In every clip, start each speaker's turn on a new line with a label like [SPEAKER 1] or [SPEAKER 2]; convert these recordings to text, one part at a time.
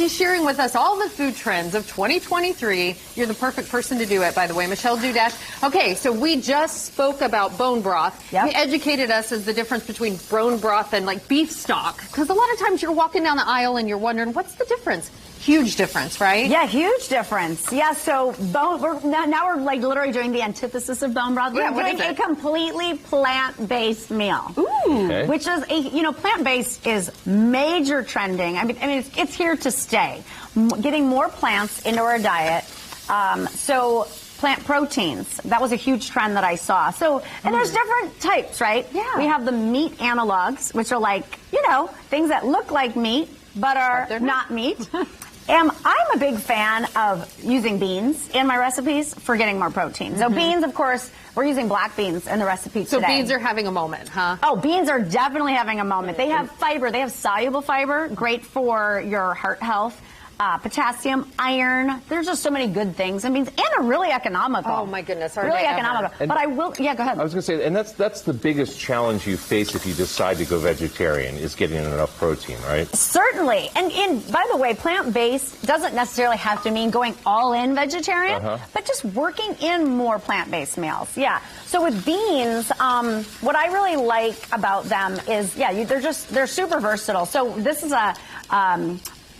[SPEAKER 1] She's sharing with us all the food trends of 2023. You're the perfect person to do it, by the way, Michelle Dudash. Okay, so we just spoke about bone broth.
[SPEAKER 2] Yep.
[SPEAKER 1] You educated us as the difference between bone broth and like beef stock, because a lot of times you're walking down the aisle and you're wondering, what's the difference? Huge difference, right?
[SPEAKER 2] Yeah, huge difference. Yeah, so now we're like literally doing the antithesis of bone broth. We're doing a completely plant-based meal.
[SPEAKER 1] Ooh.
[SPEAKER 3] Okay.
[SPEAKER 2] Which is, plant-based is major trending. I mean, it's here to stay. Getting more plants into our diet. So plant proteins, that was a huge trend that I saw. So, and there's different types, right?
[SPEAKER 1] Yeah.
[SPEAKER 2] We have the meat analogs, which are like, things that look like meat, but are not meat. I'm a big fan of using beans in my recipes for getting more protein. So beans, of course, we're using black beans in the recipe today.
[SPEAKER 1] So beans are having a moment, huh?
[SPEAKER 2] Oh, beans are definitely having a moment. They have fiber. They have soluble fiber, great for your heart health. Potassium, iron. There's just so many good things in beans, and they're really economical.
[SPEAKER 1] Oh my goodness, are
[SPEAKER 2] really
[SPEAKER 1] they
[SPEAKER 2] economical.
[SPEAKER 1] ever?
[SPEAKER 2] But I will. Yeah, go ahead.
[SPEAKER 3] I was going to say, and that's the biggest challenge you face if you decide to go vegetarian, is getting enough protein, right?
[SPEAKER 2] Certainly. And by the way, plant-based doesn't necessarily have to mean going all in vegetarian, but just working in more plant-based meals. Yeah. So with beans, what I really like about them is, they're super versatile. So this is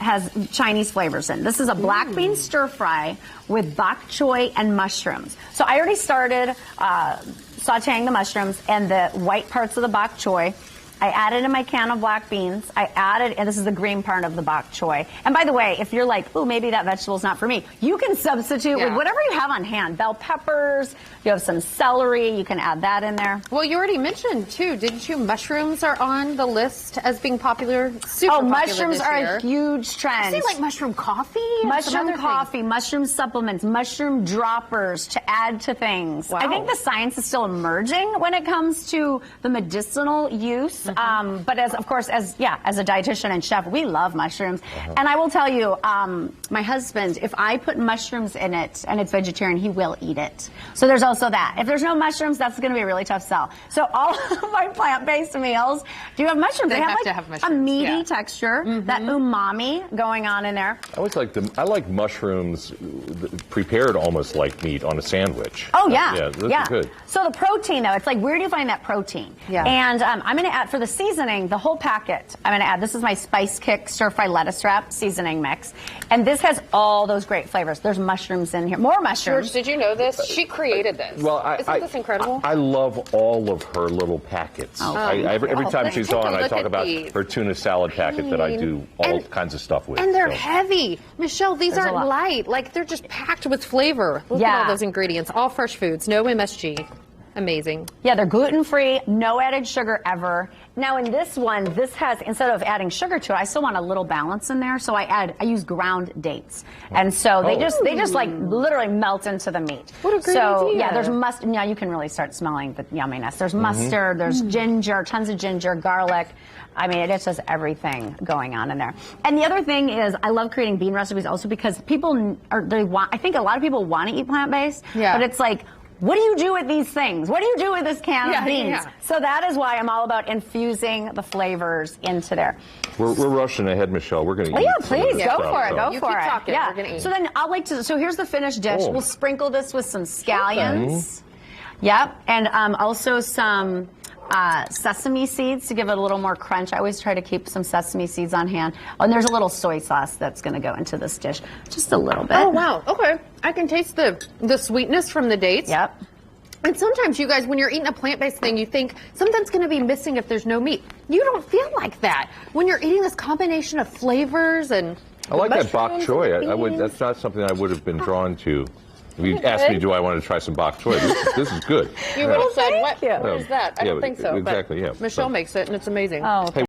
[SPEAKER 2] has Chinese flavors in. This is a black bean stir fry with bok choy and mushrooms. So I already started sauteing the mushrooms and the white parts of the bok choy. I added in my can of black beans. And this is the green part of the bok choy. And by the way, if you're like, oh, maybe that vegetable's not for me, you can substitute with whatever you have on hand. Bell peppers, you have some celery, you can add that in there.
[SPEAKER 1] Well, you already mentioned, too, didn't you? Mushrooms are on the list as being popular, super popular
[SPEAKER 2] mushrooms
[SPEAKER 1] this
[SPEAKER 2] are
[SPEAKER 1] year.
[SPEAKER 2] a huge trend.
[SPEAKER 1] I say like mushroom coffee?
[SPEAKER 2] Mushroom coffee, mushroom supplements, mushroom droppers to add to things.
[SPEAKER 1] Wow.
[SPEAKER 2] I think the science is still emerging when it comes to the medicinal use. But as a dietitian and chef, we love mushrooms. And I will tell you, my husband, if I put mushrooms in it and it's vegetarian, he will eat it. So there's also that. If there's no mushrooms, that's going to be a really tough sell. So all of my plant-based meals do have mushrooms.
[SPEAKER 1] They have
[SPEAKER 2] like
[SPEAKER 1] to have mushrooms.
[SPEAKER 2] A meaty texture, that umami going on in there.
[SPEAKER 3] I like mushrooms prepared almost like meat on a sandwich.
[SPEAKER 2] Oh, yeah.
[SPEAKER 3] Yeah, those are good.
[SPEAKER 2] So the protein, though, it's like, where do you find that protein?
[SPEAKER 1] Yeah.
[SPEAKER 2] And I'm going to add, for the seasoning, the whole packet, I'm going to add, this is my Spice Kick stir-fry lettuce wrap seasoning mix. And this has all those great flavors. There's mushrooms in here. More mushrooms.
[SPEAKER 1] George, did you know this? She created this.
[SPEAKER 3] Well,
[SPEAKER 1] Isn't this incredible?
[SPEAKER 3] I love all of her little packets. Every time she's on, I talk about her tuna salad packet that I do all kinds of stuff with.
[SPEAKER 1] And they're heavy. Michelle, these aren't light. Like, they're just packed with flavor. Look at all those ingredients. All fresh foods. No MSG. Amazing.
[SPEAKER 2] Yeah, they're gluten-free, no added sugar ever. Now in this one, this has, instead of adding sugar to it, I still want a little balance in there, so I use ground dates. And so they just like literally melt into the meat.
[SPEAKER 1] What a great idea.
[SPEAKER 2] Yeah, there's mustard. Now you can really start smelling the yumminess. There's mustard, there's ginger, tons of ginger, garlic. I mean, it just has everything going on in there. And the other thing is, I love creating bean recipes also because I think a lot of people want to eat plant-based, but it's like, what do you do with these things? What do you do with this can of beans? Yeah. So that is why I'm all about infusing the flavors into there.
[SPEAKER 3] We're rushing ahead, Michelle. We're going to eat.
[SPEAKER 2] Yeah, please go for it. Go
[SPEAKER 1] you
[SPEAKER 2] for
[SPEAKER 1] keep
[SPEAKER 2] it.
[SPEAKER 1] Talking.
[SPEAKER 2] Yeah.
[SPEAKER 1] We're gonna eat.
[SPEAKER 2] So then I'll so here's the finished dish. We'll sprinkle this with some scallions. Yep, and also some sesame seeds to give it a little more crunch. I always try to keep some sesame seeds on hand. Oh, and there's a little soy sauce that's going to go into this dish. Just a little bit.
[SPEAKER 1] Oh, wow. Okay. I can taste the sweetness from the dates.
[SPEAKER 2] Yep.
[SPEAKER 1] And sometimes, you guys, when you're eating a plant-based thing, you think something's going to be missing if there's no meat. You don't feel like that. When you're eating this combination of flavors and
[SPEAKER 3] I like that bok choy. That's not something I would have been drawn to. If you asked me, do I want to try some bok choy? This is good.
[SPEAKER 1] You would have said, what
[SPEAKER 2] you.
[SPEAKER 1] is that? I don't think so.
[SPEAKER 3] Exactly,
[SPEAKER 1] but Michelle makes it, and it's amazing.
[SPEAKER 2] Oh, okay.